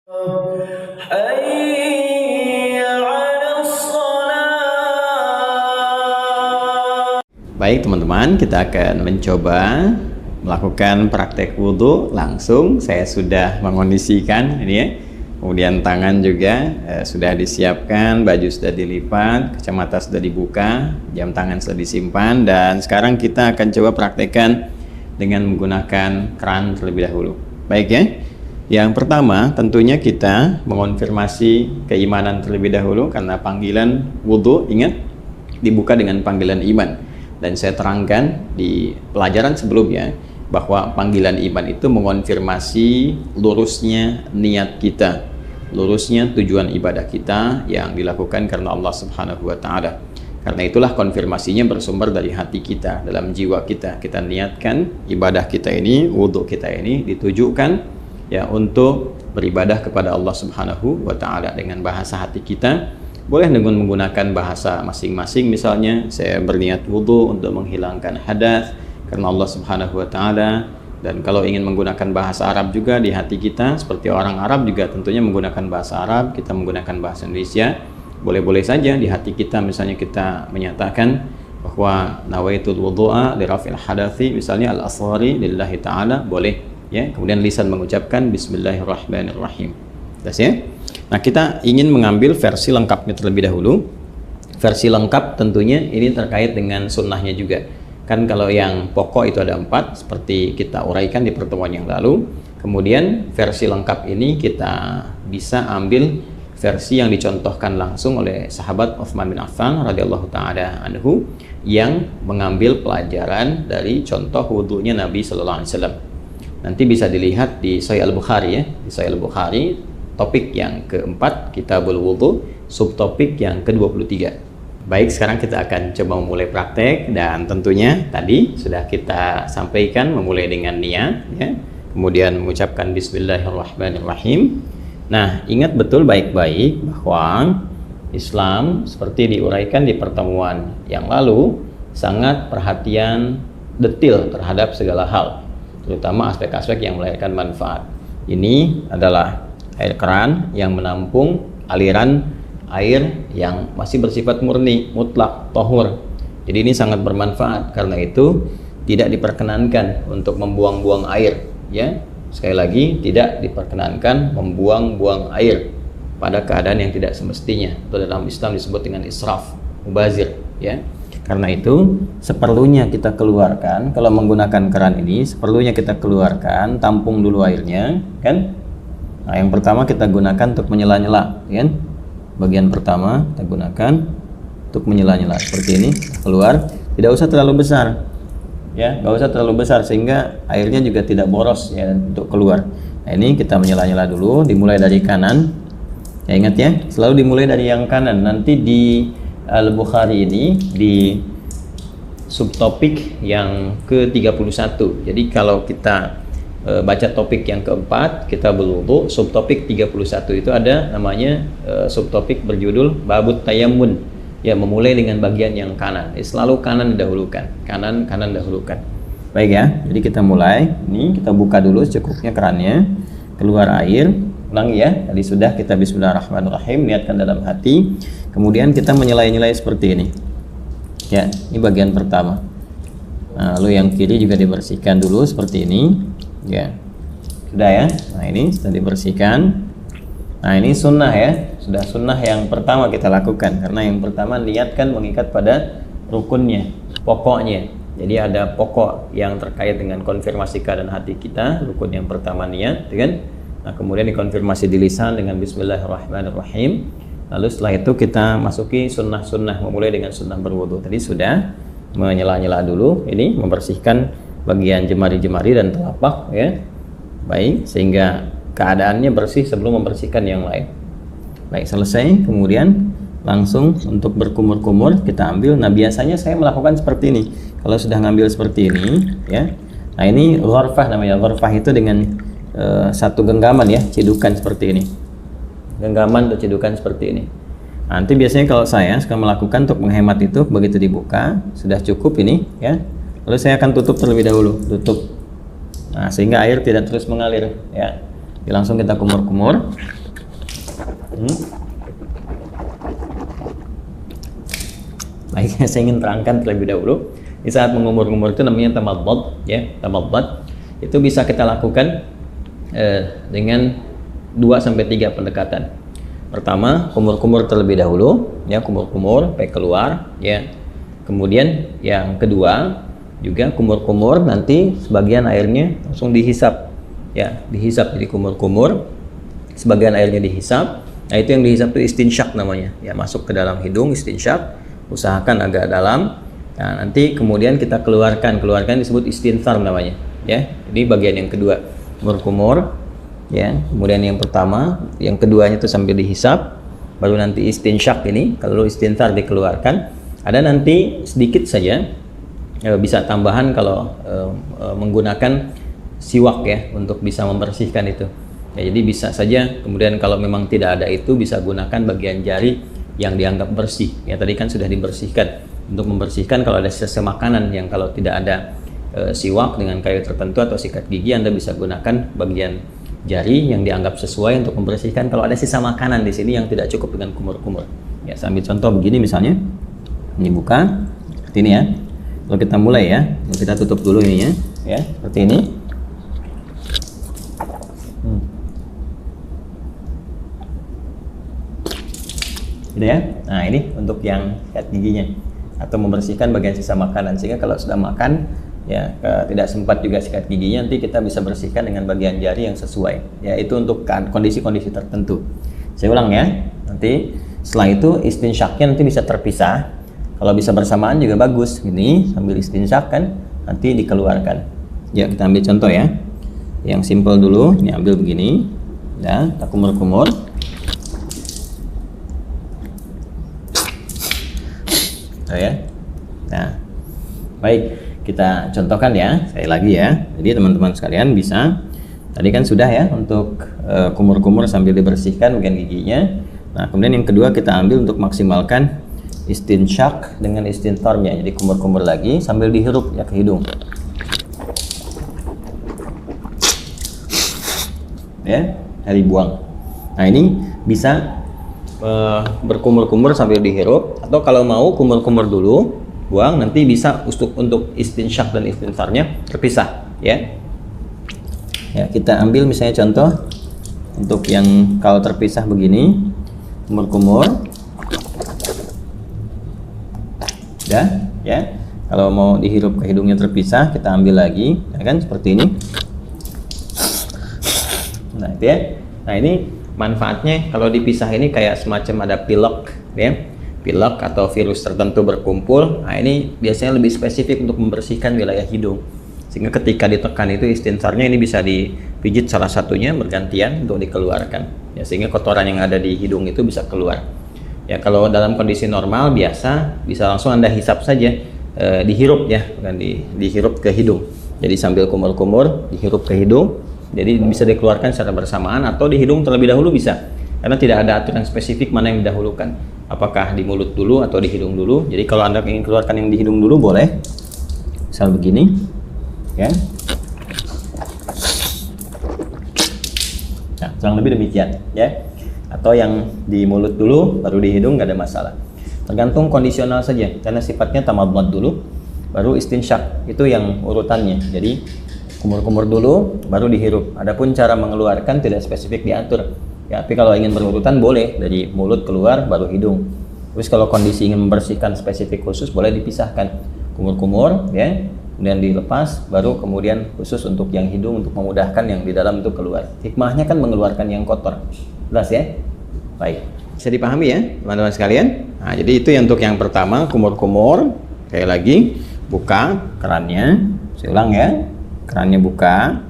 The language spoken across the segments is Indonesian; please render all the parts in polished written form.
Baik teman-teman, kita akan mencoba melakukan praktek wudhu langsung. Saya sudah mengondisikan ini ya. Kemudian tangan juga sudah disiapkan, baju sudah dilipat, kacamata sudah dibuka, jam tangan sudah disimpan, dan sekarang kita akan coba praktekkan dengan menggunakan keran terlebih dahulu. Baik ya. Yang pertama tentunya kita mengonfirmasi keimanan terlebih dahulu, karena panggilan wudhu ingat dibuka dengan panggilan iman. Dan saya terangkan di pelajaran sebelumnya bahwa panggilan iman itu mengonfirmasi lurusnya niat kita, lurusnya tujuan ibadah kita yang dilakukan karena Allah Subhanahu wa Ta'ala. Karena itulah konfirmasinya bersumber dari hati kita, dalam jiwa kita. Kita niatkan ibadah kita ini, wudhu kita ini ditujukan ya untuk beribadah kepada Allah Subhanahu wa Ta'ala dengan bahasa hati kita. Boleh dengan menggunakan bahasa masing-masing, misalnya saya berniat wudhu untuk menghilangkan hadas karena Allah Subhanahu wa Ta'ala. Dan kalau ingin menggunakan bahasa Arab juga di hati kita, seperti orang Arab juga tentunya menggunakan bahasa Arab, kita menggunakan bahasa Indonesia, boleh-boleh saja di hati kita. Misalnya kita menyatakan bahwa nawaitul wudhu'a li raf'il hadathi, misalnya al-asghari lillahi ta'ala, boleh ya. Kemudian lisan mengucapkan bismillahirrahmanirrahim. Jelas ya? Nah, kita ingin mengambil versi lengkapnya terlebih dahulu. Versi lengkap tentunya ini terkait dengan sunnahnya juga. Kan kalau yang pokok itu ada 4, seperti kita uraikan di pertemuan yang lalu. Kemudian versi lengkap ini kita bisa ambil versi yang dicontohkan langsung oleh sahabat Utsman bin Affan radhiyallahu ta'ala anhu, yang mengambil pelajaran dari contoh wudhunya Nabi sallallahu alaihi wasallam. Nanti bisa dilihat di Sahih Al-Bukhari ya. Di Sahih Al-Bukhari topik yang keempat, Kitabul Wudhu, subtopik yang ke-23. Baik, sekarang kita akan coba memulai praktek, dan tentunya tadi sudah kita sampaikan memulai dengan niat ya. Kemudian mengucapkan bismillahirrahmanirrahim. Nah, ingat betul baik-baik bahwa Islam seperti diuraikan di pertemuan yang lalu sangat perhatian detil terhadap segala hal, terutama aspek-aspek yang melahirkan manfaat. Ini adalah air keran yang menampung aliran air yang masih bersifat murni, mutlak, tohur. Jadi ini sangat bermanfaat, karena itu tidak diperkenankan untuk membuang-buang air ya. Sekali lagi, tidak diperkenankan membuang-buang air pada keadaan yang tidak semestinya. Itu dalam Islam disebut dengan israf, mubazir ya. Karena itu seperlunya kita keluarkan, kalau menggunakan keran ini seperlunya kita keluarkan, tampung dulu airnya kan. Nah, yang pertama kita gunakan untuk menyela-nyela kan. Bagian pertama kita gunakan untuk menyela-nyela seperti ini, keluar. Tidak usah terlalu besar ya, nggak usah terlalu besar sehingga airnya juga tidak boros ya untuk keluar. Nah, ini kita menyela-nyela dulu, dimulai dari kanan ya. Ingat ya, selalu dimulai dari yang kanan. Nanti di Al-Bukhari ini di subtopik yang ke-31. Jadi kalau kita baca topik yang keempat, kita berwudhu, subtopik 31 itu ada namanya subtopik berjudul babut tayammun ya, memulai dengan bagian yang kanan. Selalu kanan didahulukan, kanan dahulukan. Baik ya, jadi kita mulai. Ini kita buka dulu secukupnya kerannya, keluar air. Ulangi ya, tadi sudah kita bismillahirrahmanirrahim, niatkan dalam hati. Kemudian kita menyela-nyelai seperti ini ya. Ini bagian pertama. Nah, lalu yang kiri juga dibersihkan dulu seperti ini ya. Sudah ya. Nah, ini sudah dibersihkan. Nah, ini sunnah ya. Sudah sunnah yang pertama kita lakukan, karena yang pertama niatkan mengikat pada rukunnya, pokoknya. Jadi ada pokok yang terkait dengan konfirmasi keadaan hati kita. Rukun yang pertama niat kan. Nah, kemudian dikonfirmasi di lisan dengan bismillahirrahmanirrahim. Lalu setelah itu kita masuki sunnah-sunnah, memulai dengan sunnah berwudu. Tadi sudah menyela-nyela dulu, ini membersihkan bagian jemari-jemari dan telapak ya. Baik, sehingga keadaannya bersih sebelum membersihkan yang lain. Baik, selesai. Kemudian langsung untuk berkumur-kumur kita ambil. Nah, biasanya saya melakukan seperti ini. Kalau sudah ngambil seperti ini ya. Nah, ini ghurfah namanya. Ghurfah itu dengan satu genggaman ya, cedukan seperti ini. Genggaman atau cedukan seperti ini. Nanti biasanya kalau saya suka melakukan untuk menghemat itu, begitu dibuka sudah cukup ini ya. Lalu saya akan tutup terlebih dahulu, tutup. Nah, sehingga air tidak terus mengalir ya. Jadi langsung kita kumur-kumur. Baik, saya ingin terangkan terlebih dahulu. Di saat mengumur-ngumur itu namanya tamadbad, ya, tamadbad. Itu bisa kita lakukan dengan 2 sampai 3 pendekatan. Pertama, kumur-kumur terlebih dahulu, ya, kumur-kumur sampai keluar, ya. Kemudian yang kedua juga kumur-kumur, nanti sebagian airnya langsung dihisap, ya, dihisap. Jadi kumur-kumur, sebagian airnya dihisap. Nah, itu yang dihisap itu istinsyak namanya, ya, masuk ke dalam hidung, istinsyak, usahakan agak dalam. Nah, nanti kemudian kita keluarkan disebut istinthar namanya, ya. Jadi bagian yang kedua, kumur-kumur, ya. Kemudian yang pertama, yang keduanya itu sambil dihisap, baru nanti istinsyak ini, kalau istinthar dikeluarkan. Ada nanti sedikit saja, bisa tambahan kalau menggunakan siwak, ya, untuk bisa membersihkan itu. Ya, jadi bisa saja kemudian kalau memang tidak ada itu bisa gunakan bagian jari yang dianggap bersih. Ya, tadi kan sudah dibersihkan. Untuk membersihkan kalau ada sisa makanan yang kalau tidak ada siwak dengan kayu tertentu atau sikat gigi, Anda bisa gunakan bagian jari yang dianggap sesuai untuk membersihkan kalau ada sisa makanan di sini yang tidak cukup dengan kumur-kumur. Ya, saya ambil contoh begini misalnya. Ini buka, seperti ini, ya. Kalau kita mulai, ya, kita tutup dulu ininya, ya, seperti ini. Gitu, ya. Nah, ini untuk yang sikat giginya atau membersihkan bagian sisa makanan, sehingga kalau sudah makan, ya, tidak sempat juga sikat giginya, nanti kita bisa bersihkan dengan bagian jari yang sesuai. Ya, itu untuk kondisi-kondisi tertentu. Saya ulang, ya. Nanti setelah itu istinsyaknya nanti bisa terpisah. Kalau bisa bersamaan juga bagus. Ini sambil istinsyak kan, nanti dikeluarkan. Ya, kita ambil contoh, ya. Yang simple dulu. Ini ambil begini. Ya, kita kumur-kumur. Oh, ya. Nah, baik, kita contohkan, ya. Saya lagi, ya. Jadi teman-teman sekalian bisa. Tadi kan sudah, ya, untuk kumur-kumur sambil dibersihkan bagian giginya. Nah, kemudian yang kedua kita ambil untuk maksimalkan istinsyak dengan istintharnya. Jadi kumur-kumur lagi sambil dihirup, ya, ke hidung. Ya, dari buang. Nah, ini bisa berkumur-kumur sambil dihirup, atau kalau mau kumur-kumur dulu, buang, nanti bisa untuk istinsyak dan istintharnya terpisah, ya. Ya, kita ambil misalnya contoh untuk yang kalau terpisah begini, kumur-kumur. Ya. Kalau mau dihirup ke hidungnya terpisah, kita ambil lagi, ya kan, seperti ini. Nah, itu, ya. Nah, ini manfaatnya kalau dipisah ini kayak semacam ada pilek, ya. Pilek atau virus tertentu berkumpul. Nah, ini biasanya lebih spesifik untuk membersihkan wilayah hidung. Sehingga ketika ditekan itu istinsarnya ini bisa dipijit salah satunya bergantian untuk dikeluarkan. Ya, sehingga kotoran yang ada di hidung itu bisa keluar. Ya, kalau dalam kondisi normal biasa bisa langsung Anda hisap saja, dihirup, ya, bukan dihirup ke hidung. Jadi sambil kumur-kumur dihirup ke hidung. Jadi bisa dikeluarkan secara bersamaan atau di hidung terlebih dahulu bisa. Karena tidak ada aturan spesifik mana yang didahulukan. Apakah di mulut dulu atau di hidung dulu. Jadi kalau Anda ingin keluarkan yang di hidung dulu boleh. Misal begini, ya. Nah, kurang lebih demikian, ya. Atau yang di mulut dulu baru di hidung, nggak ada masalah. Tergantung kondisional saja, karena sifatnya tamadmad dulu baru istinsyak, itu yang urutannya. Jadi kumur-kumur dulu baru dihirup. Adapun cara mengeluarkan tidak spesifik diatur, ya, tapi kalau ingin berurutan boleh dari mulut keluar baru hidung. Terus kalau kondisi ingin membersihkan spesifik khusus boleh dipisahkan, kumur-kumur, ya, kemudian dilepas, baru kemudian khusus untuk yang hidung untuk memudahkan yang di dalam itu keluar. Hikmahnya kan mengeluarkan yang kotor. Jelas, ya? Baik, bisa dipahami, ya, teman-teman sekalian? Nah, jadi itu untuk yang pertama, kumur-kumur. Sekali lagi, buka kerannya. Saya ulang, ya. Kerannya buka.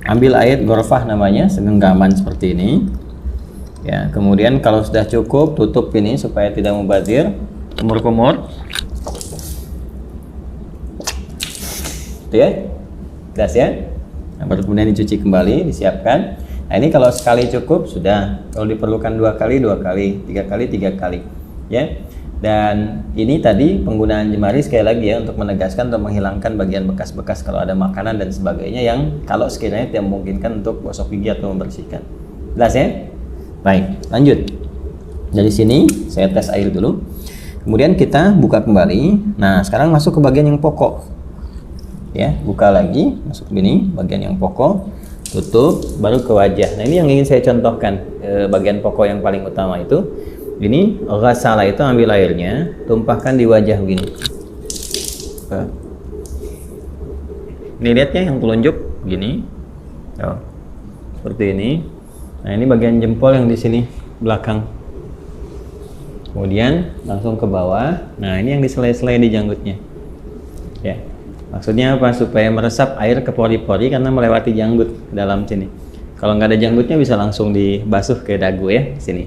Ambil air gorfah namanya, segenggaman seperti ini. Ya, kemudian kalau sudah cukup, tutup ini supaya tidak mubazir. Kumur-kumur. Itu, ya. Jelas, ya? Nah, baru kemudian dicuci kembali, disiapkan. Nah, ini kalau sekali cukup sudah, kalau diperlukan 2 kali, 2 kali, 3 kali, 3 kali, ya. Dan ini tadi penggunaan jemari sekali lagi, ya, untuk menegaskan atau menghilangkan bagian bekas-bekas kalau ada makanan dan sebagainya yang kalau sekiranya tidak memungkinkan untuk gosok gigi atau membersihkan. Jelas, ya? Baik, lanjut. Dari sini saya tes air dulu. Kemudian kita buka kembali. Nah, sekarang masuk ke bagian yang pokok. Ya, buka lagi, masuk gini, bagian yang pokok, tutup, baru ke wajah. Nah, ini yang ingin saya contohkan, bagian pokok yang paling utama itu. Ini ghasala itu ambil airnya, tumpahkan di wajah begini. Ini lihat ya yang telunjuk gini. Oh, seperti ini. Nah, ini bagian jempol yang di sini belakang. Kemudian langsung ke bawah. Nah, ini yang diselai-selai di janggutnya. Ya. Maksudnya apa? Supaya meresap air ke pori-pori karena melewati janggut ke dalam sini. Kalau nggak ada janggutnya bisa langsung dibasuh ke dagu ya, di sini.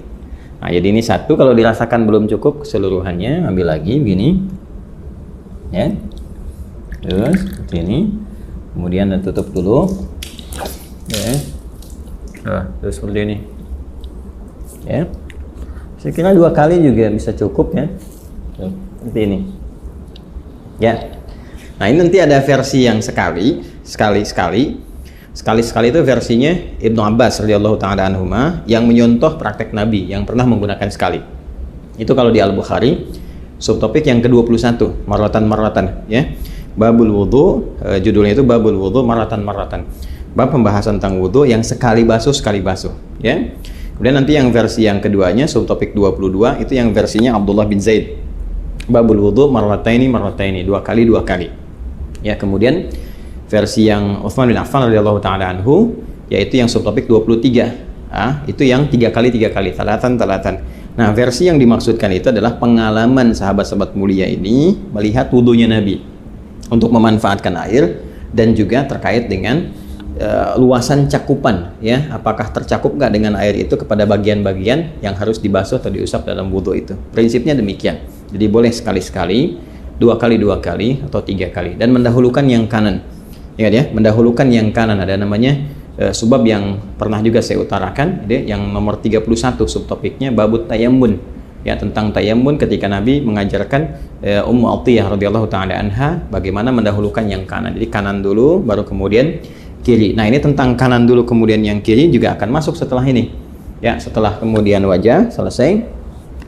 Nah, jadi ini satu, kalau dirasakan belum cukup keseluruhannya, ambil lagi begini. Ya. Terus seperti ini. Kemudian tutup dulu. Ya. Terus seperti ini. Ya. Saya kira 2 kali juga bisa cukup ya. Seperti ini. Ya. Nah, ini nanti ada versi yang sekali itu versinya Ibnu Abbas radhiyallahu taala anhuma yang menyontoh praktek Nabi yang pernah menggunakan sekali. Itu kalau di Al-Bukhari, subtopik yang ke-21, marratan ya. Babul wudu, judulnya itu Babul wudu marratan. Bab pembahasan tentang wudu yang sekali basuh ya. Kemudian nanti yang versi yang keduanya, subtopik 22, itu yang versinya Abdullah bin Zaid. Babul wudu marrataini, 2 kali. Ya, kemudian versi yang Utsman bin Affan radhiyallahu taala anhu yaitu yang subtopik 23. Itu yang 3 kali, talatan. Nah, versi yang dimaksudkan itu adalah pengalaman sahabat-sahabat mulia ini melihat wudunya Nabi untuk memanfaatkan air dan juga terkait dengan luasan cakupan ya, apakah tercakup nggak dengan air itu kepada bagian-bagian yang harus dibasuh atau diusap dalam wudu itu. Prinsipnya demikian. Jadi boleh sekali-sekali, 2 kali atau 3 kali, dan mendahulukan yang kanan. Ingat ya, mendahulukan yang kanan. Ada namanya subbab yang pernah juga saya utarakan, yang nomor 31 subtopiknya babut tayammun. Ya, tentang tayammun ketika Nabi mengajarkan Ummu Atiyah radhiyallahu taala anha bagaimana mendahulukan yang kanan. Jadi kanan dulu baru kemudian kiri. Nah, ini tentang kanan dulu kemudian yang kiri juga akan masuk setelah ini. Ya, setelah kemudian wajah selesai,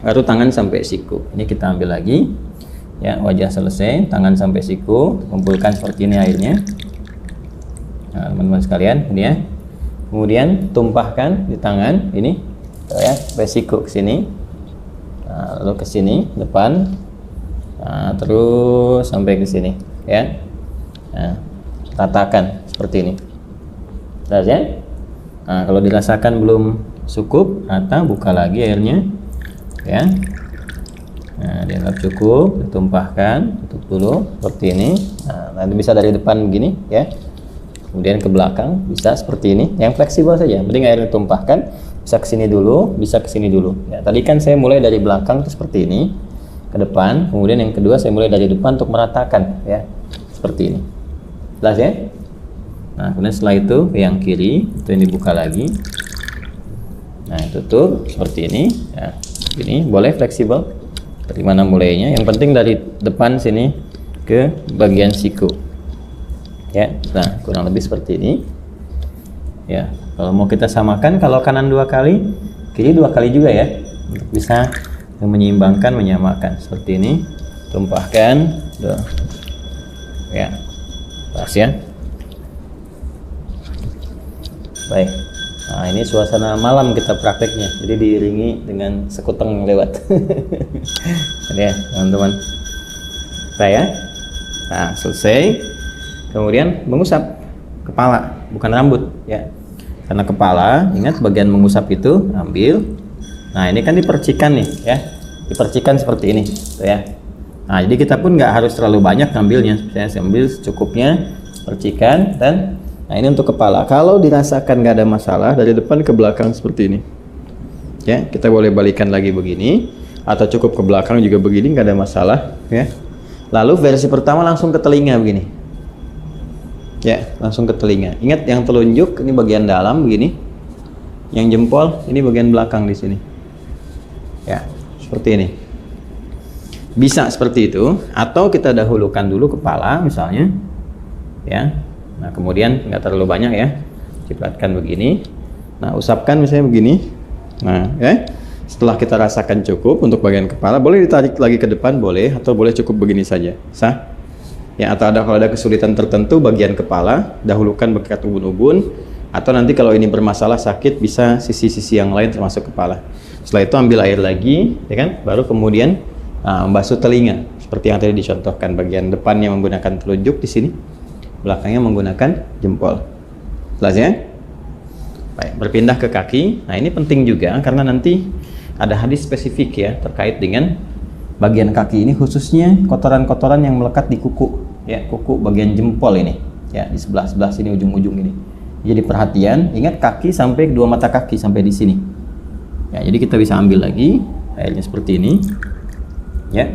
baru tangan sampai siku. Ini kita ambil lagi. Ya, wajah selesai, tangan sampai siku, kumpulkan seperti ini airnya. Nah, teman-teman sekalian, ini ya. Kemudian tumpahkan di tangan ini, ya, sampai siku ke sini. Nah, lalu ke sini depan. Nah, terus sampai ke sini, ya. Nah, ratakan seperti ini. Jelas ya? Nah, kalau dirasakan belum cukup, rata, buka lagi airnya. Ya. Nah, dianggap cukup, ditumpahkan, tutup dulu seperti ini. Nah, nanti bisa dari depan begini ya. Kemudian ke belakang bisa seperti ini. Yang fleksibel saja. Penting air ditumpahkan, bisa ke sini dulu, bisa ke sini dulu. Ya, tadi kan saya mulai dari belakang itu seperti ini ke depan. Kemudian yang kedua saya mulai dari depan untuk meratakan ya. Seperti ini. Jelas ya? Nah, kemudian setelah itu yang kiri itu ini buka lagi. Nah, tutup seperti ini ya. Ini boleh fleksibel. Dari mana mulainya? Yang penting dari depan sini ke bagian siku. Ya, nah kurang lebih seperti ini. Ya, kalau mau kita samakan, kalau kanan 2 kali, kiri 2 kali juga ya. Untuk bisa menyeimbangkan, menyamakan seperti ini. Tumpahkan, ya, pas ya. Baik. Nah, ini suasana malam kita prakteknya, jadi diiringi dengan sekuteng lewat. Ya, teman-teman. Saya, nah selesai. Kemudian mengusap kepala, bukan rambut, ya. Karena kepala, ingat bagian mengusap itu ambil. Nah, ini kan dipercikan nih, ya. Dipercikan seperti ini, tuh ya. Nah, jadi kita pun nggak harus terlalu banyak ngambilnya. Saya ambil secukupnya, percikan dan. Nah, ini untuk kepala. Kalau dirasakan nggak ada masalah, dari depan ke belakang seperti ini. Ya, kita boleh balikan lagi begini, atau cukup ke belakang juga begini, nggak ada masalah. Ya. Lalu versi pertama langsung ke telinga begini. Ya, langsung ke telinga. Ingat yang telunjuk ini bagian dalam begini, yang jempol ini bagian belakang di sini. Ya, seperti ini. Bisa seperti itu, atau kita dahulukan dulu kepala misalnya. Ya. Nah, kemudian nggak terlalu banyak ya, cipratkan begini. Nah, usapkan misalnya begini. Nah, ya, Setelah kita rasakan cukup untuk bagian kepala, boleh ditarik lagi ke depan, boleh, atau boleh cukup begini saja, sah? Ya, atau kalau ada kesulitan tertentu bagian kepala, dahulukan berkat ubun-ubun, atau nanti kalau ini bermasalah sakit bisa sisi-sisi yang lain termasuk kepala. Setelah itu ambil air lagi, ya kan? Baru kemudian membasuh telinga, seperti yang tadi dicontohkan. Bagian depannya menggunakan telunjuk di sini, belakangnya menggunakan jempol. Jelas ya? Baik, berpindah ke kaki. Nah, ini penting juga karena nanti ada hadis spesifik ya terkait dengan bagian kaki ini, khususnya kotoran-kotoran yang melekat di kuku, ya, kuku bagian jempol ini, ya, di sebelah sini ujung-ujung ini. Jadi perhatian, ingat kaki sampai kedua mata kaki sampai di sini. Ya, jadi kita bisa ambil lagi airnya seperti ini, ya.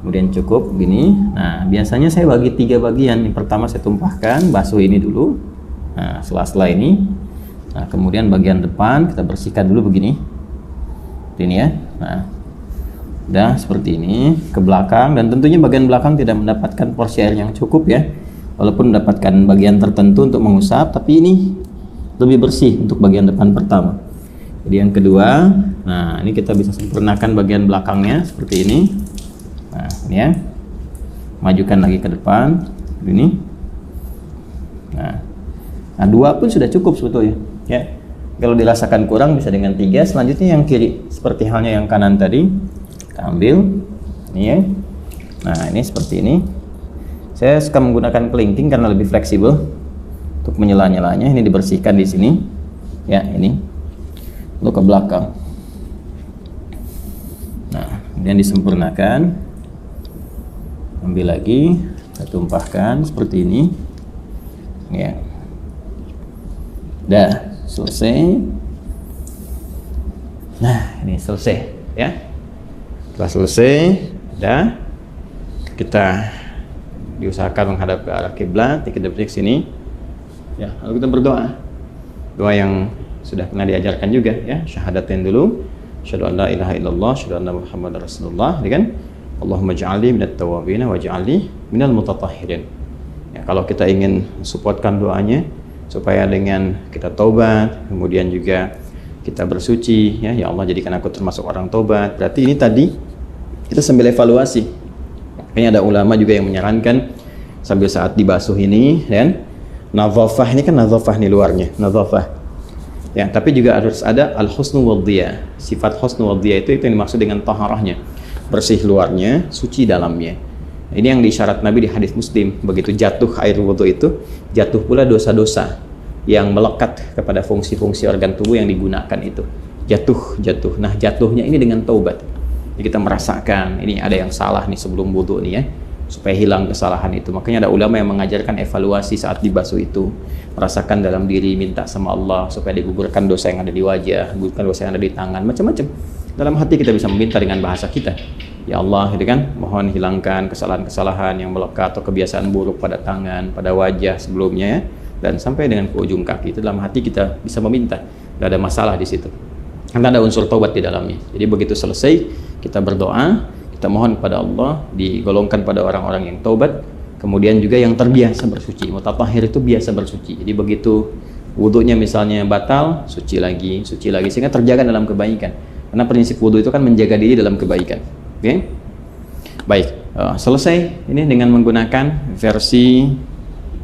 Kemudian cukup begini. Nah, biasanya saya bagi 3 bagian. Yang pertama saya tumpahkan, basuh ini dulu. Nah, sela-sela ini. Nah, kemudian bagian depan kita bersihkan dulu begini. Ini ya. Nah, udah seperti ini ke belakang, dan tentunya bagian belakang tidak mendapatkan porsi air yang cukup ya. Walaupun mendapatkan bagian tertentu untuk mengusap, tapi ini lebih bersih untuk bagian depan pertama. Jadi yang kedua, nah ini kita bisa sempurnakan bagian belakangnya seperti ini. Nah, ini ya. Majukan lagi ke depan ini. Nah, 2 pun sudah cukup sebetulnya ya. Kalau dirasakan kurang bisa dengan 3. Selanjutnya yang kiri, seperti halnya yang kanan tadi. Kita ambil ini ya. Nah, ini seperti ini. Saya suka menggunakan kelingking karena lebih fleksibel untuk menyela-nyelanya. Ini dibersihkan di sini ya, ini lalu ke belakang. Nah, kemudian disempurnakan, ambil lagi, kita tumpahkan seperti ini ya. Dah selesai. Nah, ini selesai ya. Setelah selesai, dah, kita diusahakan menghadap ke arah kiblat, 3 detik sini ya. Lalu kita berdoa, doa yang sudah pernah diajarkan juga ya, syahadatin dulu, asyhadu an la ilaha illallah, asyhadu anna muhammadar rasulullah, kan? Allahumma ja'alni minat tawabin wa ja'alni minal mutatahhirin. Ya, kalau kita ingin supportkan doanya supaya dengan kita taubat, kemudian juga kita bersuci ya, ya Allah jadikan aku termasuk orang taubat. Berarti ini tadi kita sambil evaluasi. Makanya ada ulama juga yang menyarankan sambil saat dibasuh ini, dan nadhafah ini kan nadhafah nih luarnya, nadhafah. Ya, tapi juga harus ada al-husnu wadhiya. Sifat husnu wadhiya itu yang dimaksud dengan taharahnya. Bersih luarnya, suci dalamnya. Ini yang disyarat Nabi di hadis Muslim. Begitu jatuh air wudu itu, jatuh pula dosa-dosa yang melekat kepada fungsi-fungsi organ tubuh yang digunakan itu. Jatuh. Nah, jatuhnya ini dengan taubat. Jadi kita merasakan ini ada yang salah nih sebelum wudu nih ya, supaya hilang kesalahan itu. Makanya ada ulama yang mengajarkan evaluasi saat dibasuh itu, merasakan dalam diri, minta sama Allah supaya digugurkan dosa yang ada di wajah, gugurkan dosa yang ada di tangan, macam-macam. Dalam hati kita bisa meminta dengan bahasa kita, ya Allah, gitu kan, mohon hilangkan kesalahan-kesalahan yang melekat atau kebiasaan buruk pada tangan, pada wajah sebelumnya ya, dan sampai dengan ke ujung kaki. Itu dalam hati kita bisa meminta, tidak ada masalah di situ. Karena ada unsur taubat di dalamnya. Jadi begitu selesai, kita berdoa, kita mohon kepada Allah, digolongkan pada orang-orang yang taubat, kemudian juga yang terbiasa bersuci. Mutatahhir itu biasa bersuci. Jadi begitu wudunya misalnya batal, suci lagi, sehingga terjaga dalam kebaikan. Karena prinsip wudu itu kan menjaga diri dalam kebaikan. Oke? Baik, selesai ini dengan menggunakan versi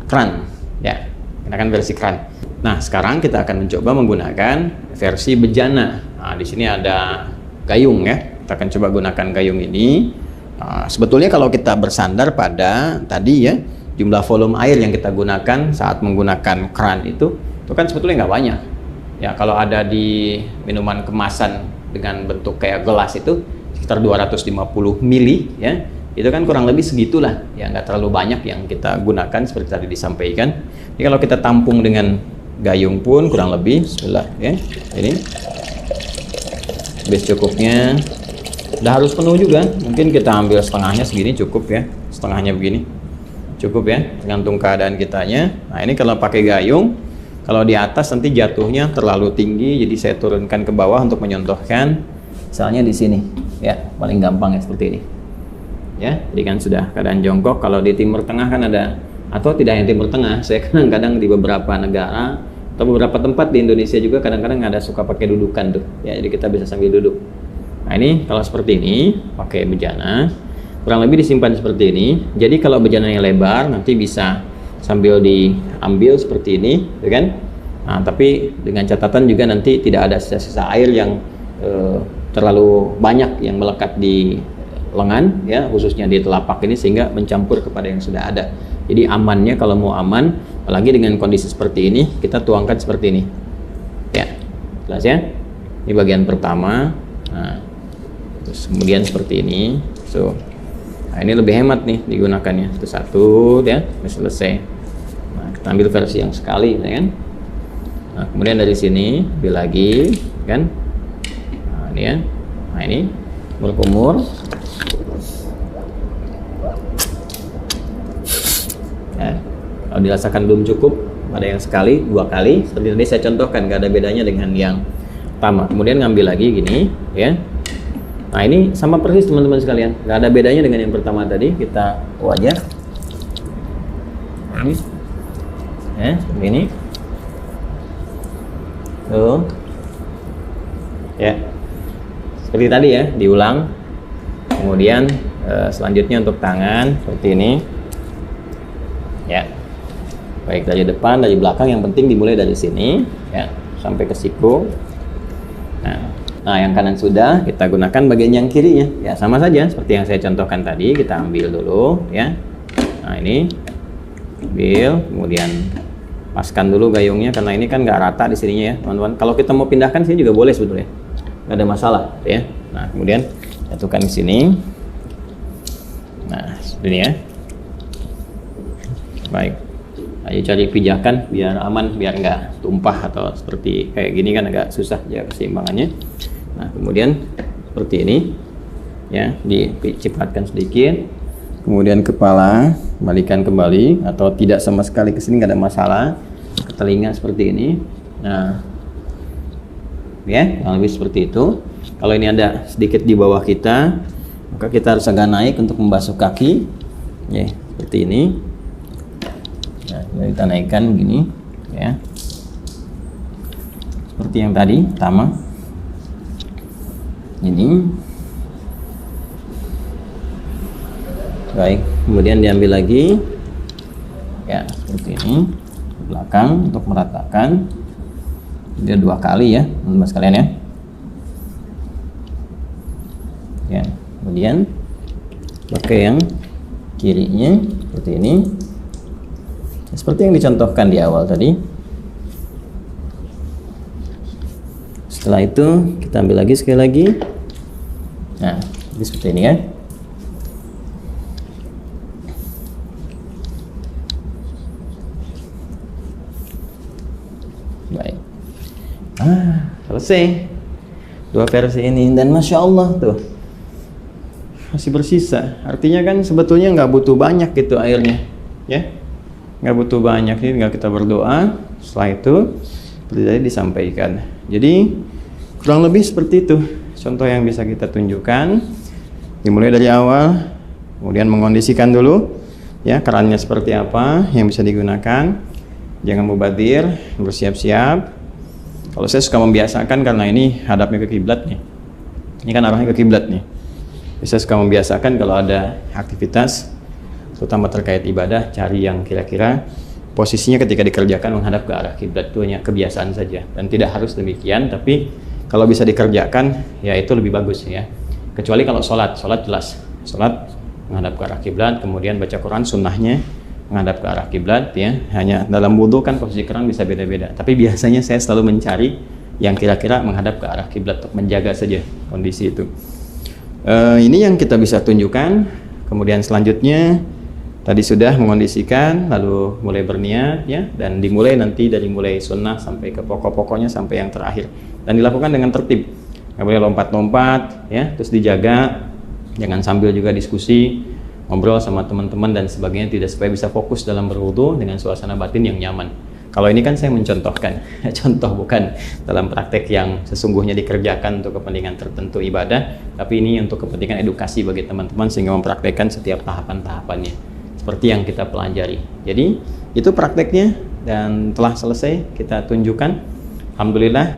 kran. Ya, gunakan versi kran. Nah, sekarang kita akan mencoba menggunakan versi bejana. Nah, di sini ada gayung ya. Kita akan coba gunakan gayung ini. Sebetulnya kalau kita bersandar pada tadi ya, jumlah volume air yang kita gunakan saat menggunakan kran itu kan sebetulnya nggak banyak. Ya, kalau ada di minuman kemasan dengan bentuk kayak gelas itu sekitar 250 mili ya. Itu kan kurang lebih segitulah. Ya, nggak terlalu banyak yang kita gunakan seperti tadi disampaikan. Jadi kalau kita tampung dengan gayung pun kurang lebih, bismillah ya. Ini habis cukupnya. Udah harus penuh juga, mungkin kita ambil setengahnya segini cukup ya, setengahnya begini cukup ya, tergantung keadaan kitanya. Nah, ini kalau pakai gayung, kalau di atas nanti jatuhnya terlalu tinggi, jadi saya turunkan ke bawah untuk menyontohkan, misalnya di sini ya, paling gampang ya seperti ini ya. Jadi kan sudah keadaan jongkok. Kalau di Timur Tengah kan ada, atau tidak hanya Timur Tengah, saya kadang-kadang di beberapa negara Atau beberapa tempat di Indonesia juga kadang-kadang ada suka pakai dudukan tuh, ya, jadi kita bisa sambil duduk. Nah ini kalau seperti ini pakai bejana, kurang lebih disimpan seperti ini. Jadi kalau bejananya lebar nanti bisa sambil diambil seperti ini, gitu kan? Nah, tapi dengan catatan juga nanti tidak ada sisa-sisa air yang terlalu banyak yang melekat di lengan, ya, khususnya di telapak ini, sehingga mencampur kepada yang sudah ada. Jadi amannya kalau mau aman, apalagi dengan kondisi seperti ini, kita tuangkan seperti ini, ya, jelas ya. Ini bagian pertama. Nah, terus kemudian seperti ini, nah ini lebih hemat nih digunakannya. Itu satu, ya, selesai. Nah, kita ambil versi yang sekali, ya kan. Nah, kemudian dari sini ambil lagi, kan. Nah, ini ya. Nah, ini kumur-kumur. Ya, kalau dirasakan belum cukup, ada yang sekali, 2 kali. Seperti tadi saya contohkan, nggak ada bedanya dengan yang pertama. Kemudian ngambil lagi gini, ya. Nah ini sama persis teman-teman sekalian, nggak ada bedanya dengan yang pertama tadi. Kita wajar, ini, ya, seperti ini, tuh, ya, seperti tadi ya, diulang. Kemudian selanjutnya untuk tangan seperti ini. Ya, baik dari depan, dari belakang, yang penting dimulai dari sini, ya, sampai ke siku. Nah, yang kanan sudah, kita gunakan bagian yang kirinya. Ya, sama saja seperti yang saya contohkan tadi. Kita ambil dulu, ya. Nah, ini ambil, kemudian paskan dulu gayungnya, karena ini kan nggak rata di sininya ya, teman-teman. Kalau kita mau pindahkan sini juga boleh sebetulnya, nggak ada masalah, ya. Nah, kemudian jatuhkan di sini. Nah, seperti ini ya. Baik, ayo cari pijakan biar aman, biar nggak tumpah atau seperti kayak gini kan agak susah jaga keseimbangannya. Nah, kemudian seperti ini, ya, dicipratkan sedikit. Kemudian kepala balikan kembali, atau tidak sama sekali ke sini, nggak ada masalah. Ke telinga seperti ini. Nah, ya, yang lebih seperti itu. Kalau ini ada sedikit di bawah kita, maka kita harus agak naik untuk membasuh kaki, ya, seperti ini. Nah, kita naikkan begini, ya, seperti yang tadi pertama. Ini, baik, kemudian diambil lagi, ya, seperti ini, ke belakang untuk meratakan. Dia 2 kali ya, teman-teman sekalian ya. Ya, kemudian pakai yang kirinya seperti ini. Seperti yang dicontohkan di awal tadi. Setelah itu kita ambil lagi sekali lagi. Nah, jadi seperti ini ya. Baik. Selesai. 2 versi ini, dan masya Allah tuh masih bersisa. Artinya kan sebetulnya nggak butuh banyak gitu airnya, ya. Nggak butuh banyak, ini tinggal kita berdoa. Setelah itu seperti tadi disampaikan. Jadi kurang lebih seperti itu contoh yang bisa kita tunjukkan. Dimulai dari awal, kemudian mengkondisikan dulu, ya, kerannya seperti apa yang bisa digunakan. Jangan mubadir, bersiap-siap. Kalau saya suka membiasakan, karena ini hadapnya ke kiblat nih, ini kan arahnya ke kiblat nih. Saya suka membiasakan kalau ada aktivitas terutama terkait ibadah, cari yang kira-kira posisinya ketika dikerjakan menghadap ke arah kiblat. Itu hanya kebiasaan saja dan tidak harus demikian, tapi kalau bisa dikerjakan ya itu lebih bagus ya. Kecuali kalau sholat jelas, sholat menghadap ke arah kiblat, kemudian baca Quran sunnahnya menghadap ke arah kiblat ya. Hanya dalam wudhu kan posisi keran bisa beda-beda, tapi biasanya saya selalu mencari yang kira-kira menghadap ke arah kiblat untuk menjaga saja kondisi itu. Ini yang kita bisa tunjukkan. Kemudian selanjutnya tadi sudah mengondisikan, lalu mulai berniat ya, dan dimulai nanti dari mulai sunnah sampai ke pokok-pokoknya sampai yang terakhir, dan dilakukan dengan tertib, nggak boleh lompat-lompat ya, terus dijaga, jangan sambil juga diskusi, ngobrol sama teman-teman dan sebagainya, tidak, supaya bisa fokus dalam berwudu dengan suasana batin yang nyaman. Kalau ini kan saya mencontohkan, contoh bukan dalam praktek yang sesungguhnya dikerjakan untuk kepentingan tertentu ibadah, tapi ini untuk kepentingan edukasi bagi teman-teman sehingga mempraktekkan setiap tahapan-tahapannya seperti yang kita pelajari. Jadi itu prakteknya dan telah selesai kita tunjukkan. Alhamdulillah